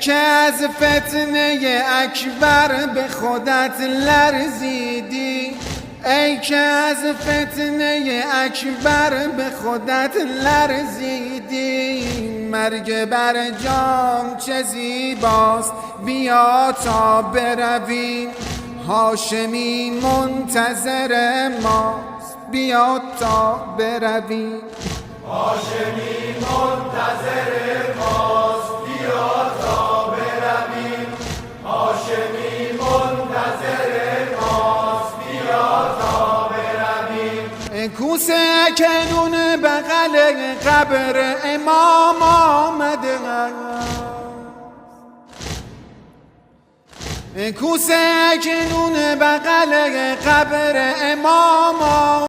که از فتنه اکبر به خودت لرزیدی، ای که از فتنه اکبر به خودت لرزیدی. مرگ بر جام چه زیباست، بیا تا برویم. هاشمی منتظر ماست، بیا تا برویم. هاشمی منتظر ماست، بیا تا برویم. هاشمی منتظر ماست، بیا تا برویم. کوسه اکنون بغل قبر امام آمده، کوسه اکنون بغل قبر امام